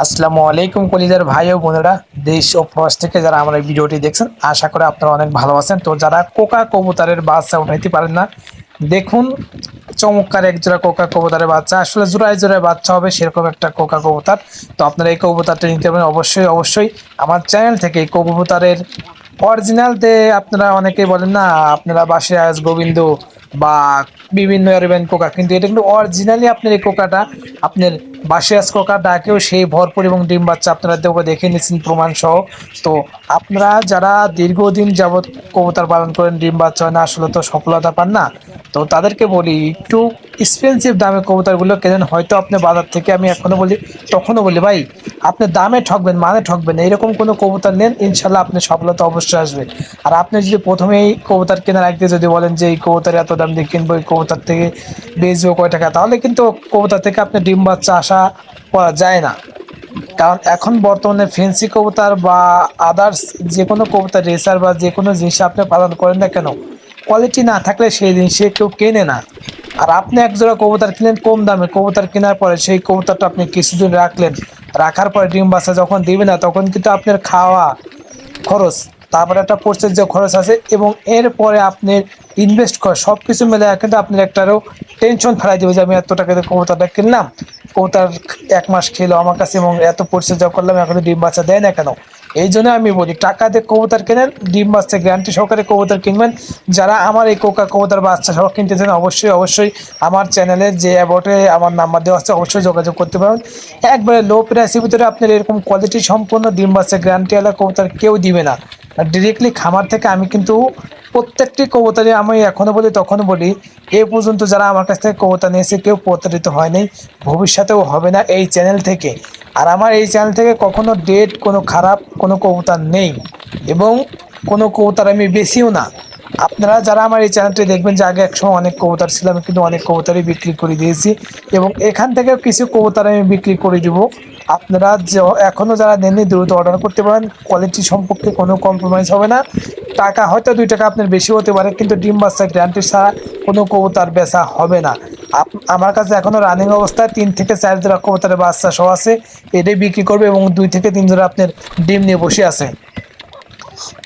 আসসালামু আলাইকুম কলিজার ভাই ও বোনেরা, দেশ ও প্রবাস থেকে যারা আমার এই ভিডিওটি দেখছেন, আশা করি আপনারা অনেক ভালো আছেন। তো যারা কোকা কবুতরের বাচ্চা উঠাইতে পারেন না, দেখুন চমৎকার এক জোড়া কোকা কবুতরের বাচ্চা, আসলে জোড়ায় জোড়ায় বাচ্চা হবে সেরকম একটা কোকা কবুতর। তো আপনারা এই কবুতরটা নিতে পারেন অবশ্যই অবশ্যই আমার চ্যানেল থেকে। এই কবুতরের অরিজিনাল তে আপনারা অনেকেই বলেন না আপনারা বাসে আজ গোবিন্দ বা বিভিন্ন এরবেন কোকা, কিন্তু এটা কিন্তু অরিজিনালি আপনার এই কোকাটা আপনার বাসিয়াস কোকা ডাকেও সেই ভরপুর এবং ডিম বাচ্চা আপনারা দেখে নিচ্ছেন প্রমাণ সহ। তো আপনারা যারা দীর্ঘদিন যাবৎ কবুতর পালন করেন, ডিম বাচ্চা হয় না, আসলে তো সফলতা পান না, তো তাদেরকে বলি একটু এক্সপেন্সিভ দামে কবুতরগুলো কেনেন। হয়তো আপনি বাজার থেকে, আমি এখনো বলি তখনও বলি ভাই, আপনি দামে ঠকবেন মানে ঠকবেন, এইরকম কোনো কবুতর নেন, ইনশাল্লাহ আপনি সফলতা অবশ্যই আসবে। আর আপনি যদি প্রথমেই কবুতর কেনার আগে যদি বলেন যে এই কবুতর এত দাম দিয়ে কিনবো, এই কবুতর থেকে বেচবো কয় টাকা, তাহলে কিন্তু কবুতর থেকে আপনি ডিম বাচ্চা আশা করা যায় না। কারণ এখন বর্তমানে ফেন্সি কবুতর বা আদার্স যে কোনো কবুতর, রেসার বা যে কোনো জিনিস আপনি পালন করেন না কেন, কোয়ালিটি না থাকলে সেই জিনিসে কেউ কেনে না। আর আপনি এক জোড়া কবুতর কিনলেন কম দামে, কবুতর কেনার পরে সেই কবুতরটা আপনি কিছুদিন রাখলেন, রাখার পরে ডিম বাচ্চা যখন দিবে না, তখন কিন্তু আপনার খাওয়া খরচ, তারপরে একটা প্রসেস যে খরচ আছে, এবং এরপরে আপনি ইনভেস্ট করা সব কিছু মিলে কিন্তু আপনার একটারও টেনশন ফেলাই দেবে যে আমি এত টাকা দিয়ে কবুতরটা কিনলাম, কবুতর 1 মাস খেলো আমার কাছে এবং এত পরিচর্যা করলাম, এখন ডিম বাচ্চা দেয় না কেন। এই জন্য আমি বলি টাকা দিয়ে কবুতর কেনেন, ডিম বাচ্চা গ্যারান্টি সহকারে কবুতর কিনবেন। যারা আমার এই কোকা কবুতর বাচ্চা সহ কিনতে চান, অবশ্যই অবশ্যই আমার চ্যানেলের যে অ্যাবাউটে আমার নাম্বার দেওয়া আছে, অবশ্যই যোগাযোগ করতে পারেন। একবারে লো প্রাইসের ভিতরে আপনার এরকম কোয়ালিটি সম্পূর্ণ ডিম বাচ্চা গ্যারান্টিওয়ালা কবুতর কেউ দিবে না। আর ডিরেক্টলি খামার থেকে আমি কিন্তু প্রত্যেকটি কবুতরে, আমি এখনো বলি তখনও বলি, এ পর্যন্ত যারা আমার কাছ থেকে কবুতর নিয়েছে কেউ প্রতারিত হয়নি, ভবিষ্যতেও হবে না এই চ্যানেল থেকে। আর আমার এই চ্যানেল থেকে কখনো ডেট, কোনো খারাপ কোনো কবুতর নেই, এবং কোনো কবুতর আমি বেশিও না। আপনারা যারা আমার এই চ্যানেলটি দেখবেন যে আগে একসময় অনেক কবুতর ছিলাম, কিন্তু অনেক কবুতরই বিক্রি করে দিয়েছি, এবং এখান থেকেও কিছু কবুতর আমি বিক্রি করে দিব। আপনারা এখনো যারা নেননি দ্রুত অর্ডার করতে পারেন, কোয়ালিটি সম্পর্কে কোনো কম্প্রোমাইজ হবে না। টাকা হয়তো 2 টাকা আপনার বেশি হতে পারে, কিন্তু ডিম বাচ্চা গ্যারান্টি ছাড়া কোনো কবুতর বেচা হবে না। আমার কাছে এখনো রানিং অবস্থায় 3 থেকে 4 জোড়া কবুতরের বাচ্চা সহ আছে, এটাই বিক্রি করবে, এবং 2 থেকে 3 জোড়া আপনার ডিম নিয়ে বসে আছে।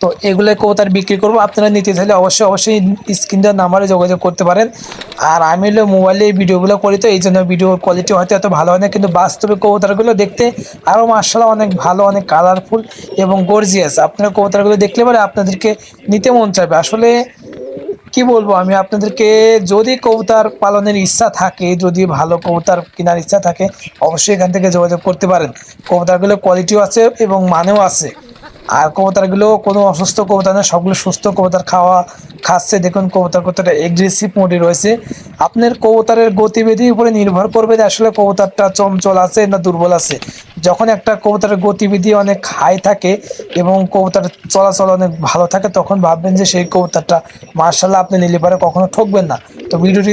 তো এগুলো কবুতর বিক্রি করবো, আপনারা নিতে চাইলে অবশ্যই অবশ্যই স্ক্রিন দেওয়ার নাম্বারে যোগাযোগ করতে পারেন। আর আমি হলো মোবাইলে এই ভিডিওগুলো করি, তো এই জন্য ভিডিওর কোয়ালিটি হয়তো এত ভালো হয় না, কিন্তু বাস্তবে কবুতরগুলো দেখতে আরও মার্শাল্লাহ অনেক ভালো, অনেক কালারফুল এবং গর্জিয়াস। আপনারা কবুতরগুলো দেখলে পরে আপনাদেরকে নিতে মন চাইবে। আসলে কি বলবো আমি আপনাদেরকে, যদি কবুতর পালনের ইচ্ছা থাকে, যদি ভালো কবুতর কেনার ইচ্ছা থাকে, অবশ্যই এখান থেকে যোগাযোগ করতে পারেন। কবুতরগুলো কোয়ালিটিও আছে এবং মানেও আছে। আর কবুতরগুলো কোনো অসুস্থ কবুতর না, সবগুলো সুস্থ কবুতর খাচ্ছে। দেখুন কবুতর কতটা এগ্রেসিভ মোডে রয়েছে। আপনার কবুতরের গতিবিধির উপরে নির্ভর করবে যে আসলে কবুতরটা চঞ্চল আছে না দুর্বল আছে। যখন একটা কবুতরের গতিবিধি অনেক হাই থাকে এবং কবুতর চলাচল অনেক ভালো থাকে, তখন ভাববেন যে সেই কবুতরটা মার্শাল্লাহ, আপনি নিলে পারে কখনো ঠকবেন না। তো ভিডিওটি